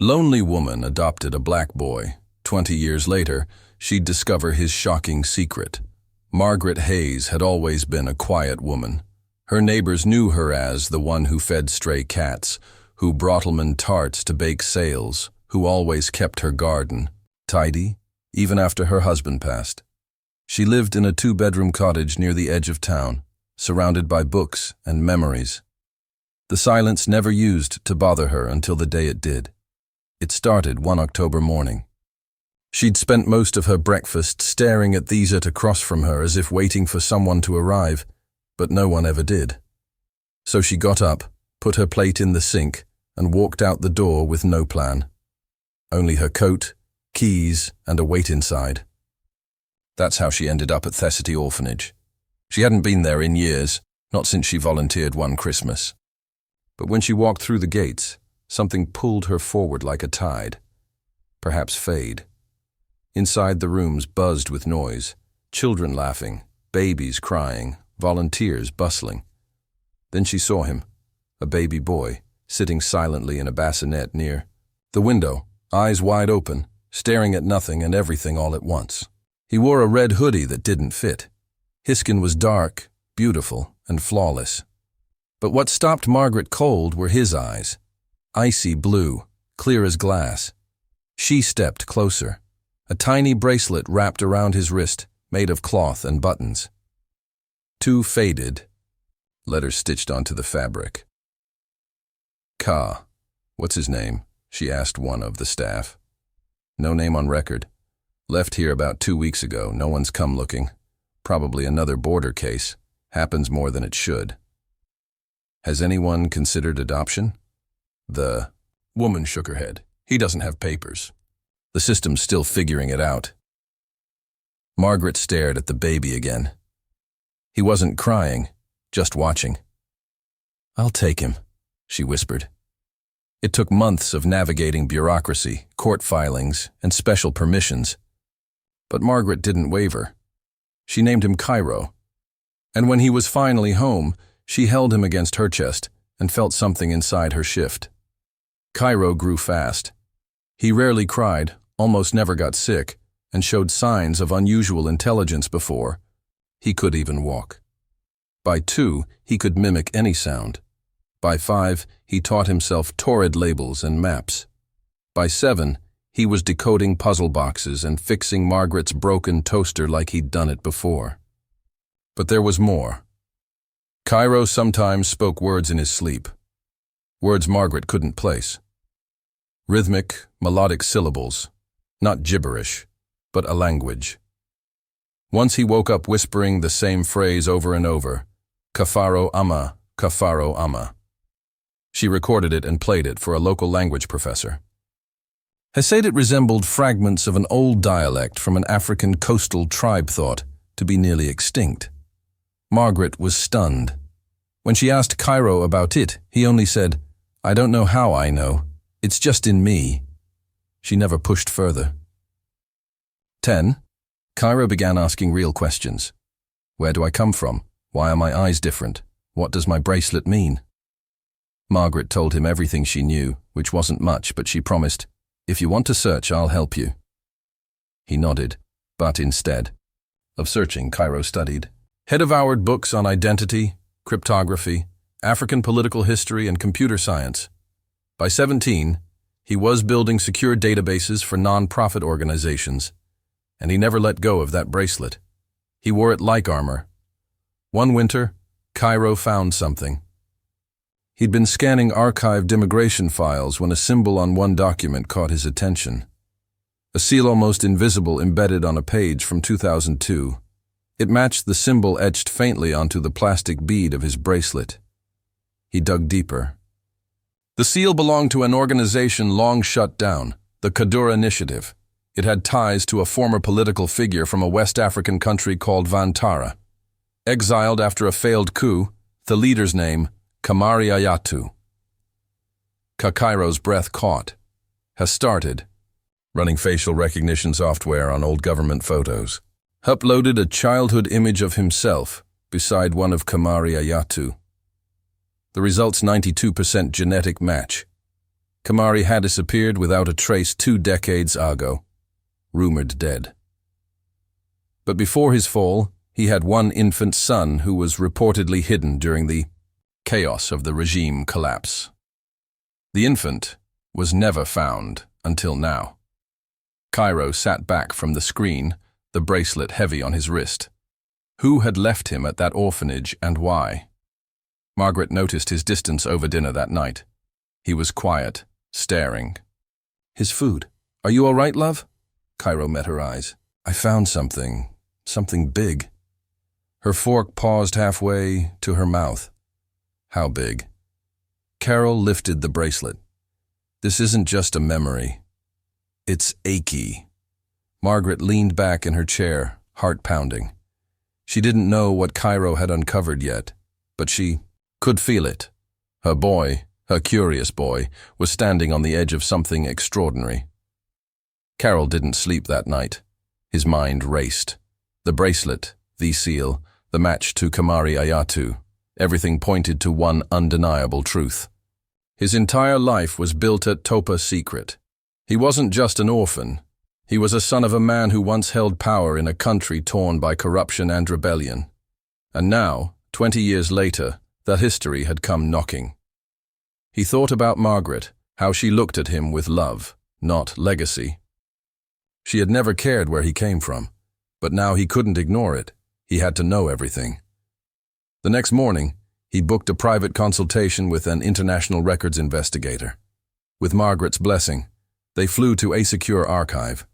Lonely woman adopted a black boy. 20 years later, she'd discover his shocking secret. Margaret Hayes had always been a quiet woman. Her neighbors knew her as the one who fed stray cats, who brought almond tarts to bake sales, who always kept her garden tidy, even after her husband passed. She lived in a 2-bedroom cottage near the edge of town, surrounded by books and memories. The silence never used to bother her until the day it did. It started one October morning. She'd spent most of her breakfast staring at these across from her as if waiting for someone to arrive, but no one ever did. So she got up, put her plate in the sink, and walked out the door with no plan. Only her coat, keys, and a wait inside. That's how she ended up at Thessaly Orphanage. She hadn't been there in years, not since she volunteered one Christmas. But when she walked through the gates, something pulled her forward like a tide. Perhaps fade. Inside the rooms buzzed with noise, children laughing, babies crying, volunteers bustling. Then she saw him, a baby boy, sitting silently in a bassinet near the window, eyes wide open, staring at nothing and everything all at once. He wore a red hoodie that didn't fit. His skin was dark, beautiful, and flawless. But what stopped Margaret cold were his eyes. Icy blue, clear as glass. She stepped closer. A tiny bracelet wrapped around his wrist, made of cloth and buttons. 2 faded letters stitched onto the fabric. Ka. What's his name? She asked one of the staff. No name on record. Left here about 2 weeks ago. No one's come looking. Probably another border case. Happens more than it should. Has anyone considered adoption? The woman shook her head. He doesn't have papers. The system's still figuring it out. Margaret stared at the baby again. He wasn't crying, just watching. I'll take him, she whispered. It took months of navigating bureaucracy, court filings, and special permissions. But Margaret didn't waver. She named him Cairo. And when he was finally home, she held him against her chest and felt something inside her shift. Cairo grew fast. He rarely cried, almost never got sick, and showed signs of unusual intelligence before he could even walk. By 2, he could mimic any sound. By 5, he taught himself torrid labels and maps. By 7, he was decoding puzzle boxes and fixing Margaret's broken toaster like he'd done it before. But there was more. Cairo sometimes spoke words in his sleep. Words Margaret couldn't place. Rhythmic, melodic syllables. Not gibberish, but a language. Once he woke up whispering the same phrase over and over, Kafaro ama, Kafaro ama. She recorded it and played it for a local language professor. He said it resembled fragments of an old dialect from an African coastal tribe thought to be nearly extinct. Margaret was stunned. When she asked Cairo about it, he only said, I don't know how I know. It's just in me. She never pushed further. 10. Cairo began asking real questions. Where do I come from? Why are my eyes different? What does my bracelet mean? Margaret told him everything she knew, which wasn't much, but she promised, if you want to search, I'll help you. He nodded, but instead of searching, Cairo studied. Had devoured books on identity, cryptography, African political history, and computer science. By 17, he was building secure databases for non-profit organizations, and he never let go of that bracelet. He wore it like armor. One winter, Cairo found something. He'd been scanning archived immigration files when a symbol on one document caught his attention. A seal almost invisible embedded on a page from 2002. It matched the symbol etched faintly onto the plastic bead of his bracelet. He dug deeper. The seal belonged to an organization long shut down, the Kadura Initiative. It had ties to a former political figure from a West African country called Vantara. Exiled after a failed coup, the leader's name, Kamari Ayatu. Cairo's breath caught. Has started. Running facial recognition software on old government photos. Uploaded a childhood image of himself beside one of Kamari Ayatu. The result's 92% genetic match. Kamari had disappeared without a trace 2 decades ago, rumored dead. But before his fall, he had one infant son who was reportedly hidden during the chaos of the regime collapse. The infant was never found until now. Cairo sat back from the screen, the bracelet heavy on his wrist. Who had left him at that orphanage and why? Margaret noticed his distance over dinner that night. He was quiet, staring. His food. Are you all right, love? Cairo met her eyes. I found something big. Her fork paused halfway to her mouth. How big? Carol lifted the bracelet. This isn't just a memory. It's achy. Margaret leaned back in her chair, heart pounding. She didn't know what Cairo had uncovered yet, but she could feel it. Her boy, her curious boy, was standing on the edge of something extraordinary. Carol didn't sleep that night. His mind raced. The bracelet, the seal, the match to Kamari Ayatu, everything pointed to one undeniable truth. His entire life was built at Topa secret. He wasn't just an orphan. He was a son of a man who once held power in a country torn by corruption and rebellion. And now, 20 years later, the history had come knocking. He thought about Margaret, how she looked at him with love, not legacy. She had never cared where he came from, but now he couldn't ignore it. He had to know everything. The next morning, he booked a private consultation with an international records investigator. With Margaret's blessing, they flew to a secure archive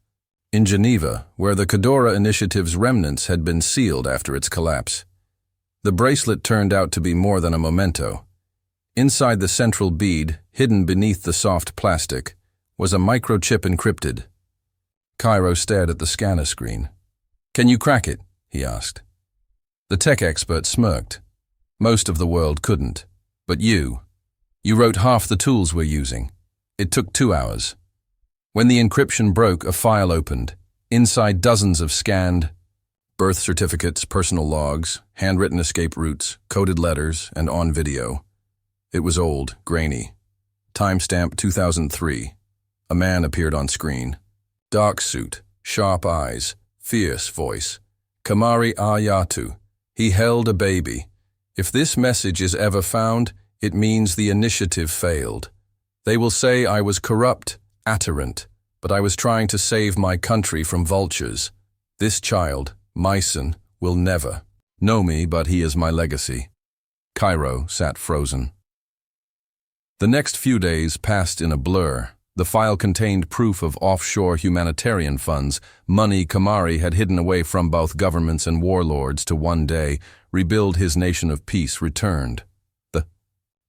in Geneva, where the Cadora Initiative's remnants had been sealed after its collapse. The bracelet turned out to be more than a memento. Inside the central bead, hidden beneath the soft plastic, was a microchip encrypted. Cairo stared at the scanner screen. "Can you crack it?" he asked. The tech expert smirked. "Most of the world couldn't. But you wrote half the tools we're using. It took 2 hours. When the encryption broke, a file opened. Inside dozens of scanned birth certificates, personal logs, handwritten escape routes, coded letters, and on video. It was old, grainy. Timestamp 2003. A man appeared on screen. Dark suit, sharp eyes, fierce voice. Kamari Ayatu. He held a baby. If this message is ever found, it means the initiative failed. They will say I was corrupt, atterant, but I was trying to save my country from vultures. This child, my son, will never know me, but he is my legacy. Cairo sat frozen. The next few days passed in a blur. The file contained proof of offshore humanitarian funds, money Kamari had hidden away from both governments and warlords to one day rebuild his nation of peace returned. The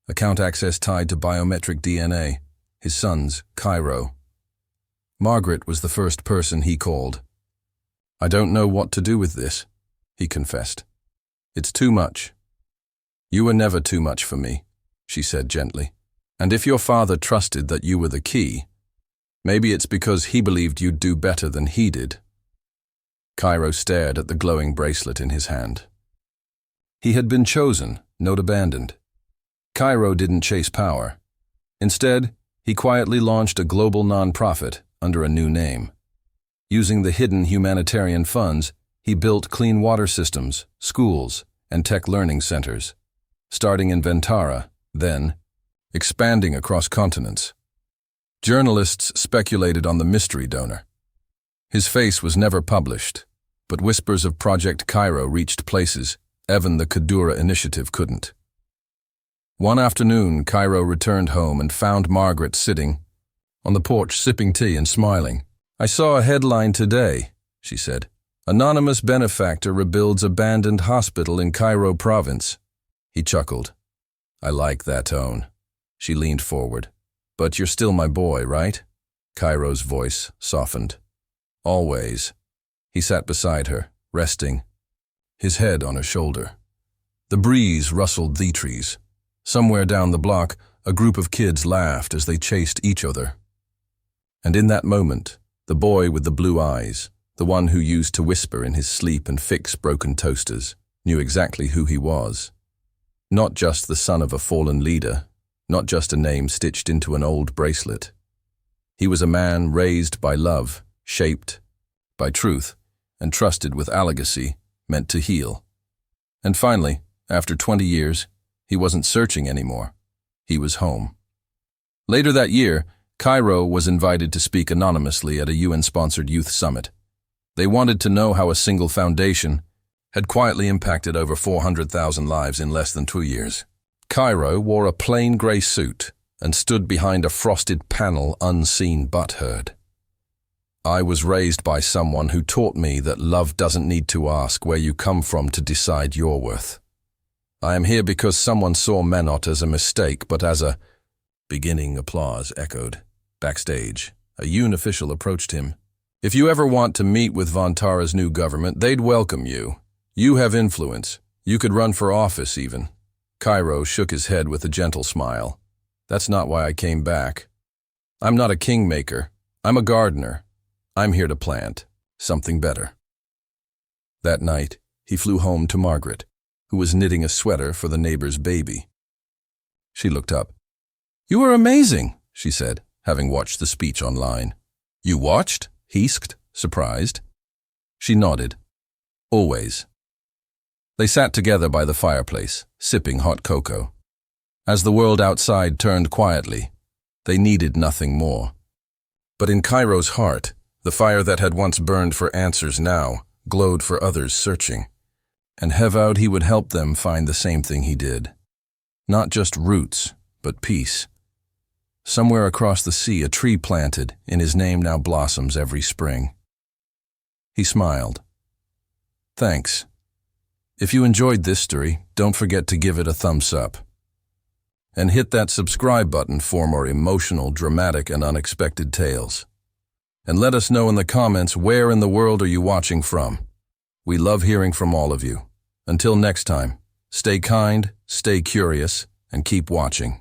account access tied to biometric DNA. His son's, Cairo. Margaret was the first person he called. "I don't know what to do with this," he confessed. "It's too much." "You were never too much for me," she said gently. "And if your father trusted that you were the key, maybe it's because he believed you'd do better than he did." Cairo stared at the glowing bracelet in his hand. He had been chosen, not abandoned. Cairo didn't chase power. Instead, he quietly launched a global non-profit under a new name. Using the hidden humanitarian funds, he built clean water systems, schools, and tech learning centers, starting in Ventara, then expanding across continents. Journalists speculated on the mystery donor. His face was never published, but whispers of Project Cairo reached places even the Cadora Initiative couldn't. One afternoon, Cairo returned home and found Margaret sitting on the porch sipping tea and smiling. "I saw a headline today," she said. "Anonymous benefactor rebuilds abandoned hospital in Cairo province." He chuckled. "I like that tone." She leaned forward. "But you're still my boy, right?" Cairo's voice softened. "Always." He sat beside her, resting, his head on her shoulder. The breeze rustled the trees. Somewhere down the block, a group of kids laughed as they chased each other. And in that moment, the boy with the blue eyes, the one who used to whisper in his sleep and fix broken toasters, knew exactly who he was. Not just the son of a fallen leader, not just a name stitched into an old bracelet. He was a man raised by love, shaped by truth, and trusted with a legacy meant to heal. And finally, after 20 years, he wasn't searching anymore. He was home. Later that year, Cairo was invited to speak anonymously at a UN-sponsored youth summit. They wanted to know how a single foundation had quietly impacted over 400,000 lives in less than 2 years. Cairo wore a plain gray suit and stood behind a frosted panel unseen but heard. I was raised by someone who taught me that love doesn't need to ask where you come from to decide your worth. I am here because someone saw me not as a mistake, but as a... Beginning applause echoed. Backstage, a UN official approached him. If you ever want to meet with Vantara's new government, they'd welcome you. You have influence. You could run for office even. Cairo shook his head with a gentle smile. That's not why I came back. I'm not a kingmaker. I'm a gardener. I'm here to plant something better. That night, he flew home to Margaret, who was knitting a sweater for the neighbor's baby. She looked up. You were amazing, she said, having watched the speech online. You watched? He asked, surprised. She nodded. Always. They sat together by the fireplace, sipping hot cocoa. As the world outside turned quietly, they needed nothing more. But in Cairo's heart, the fire that had once burned for answers now glowed for others searching, and he vowed he would help them find the same thing he did. Not just roots, but peace. Somewhere across the sea, a tree planted in his name now blossoms every spring. He smiled. Thanks. If you enjoyed this story, don't forget to give it a thumbs up. And hit that subscribe button for more emotional, dramatic, and unexpected tales. And let us know in the comments where in the world are you watching from. We love hearing from all of you. Until next time, stay kind, stay curious, and keep watching.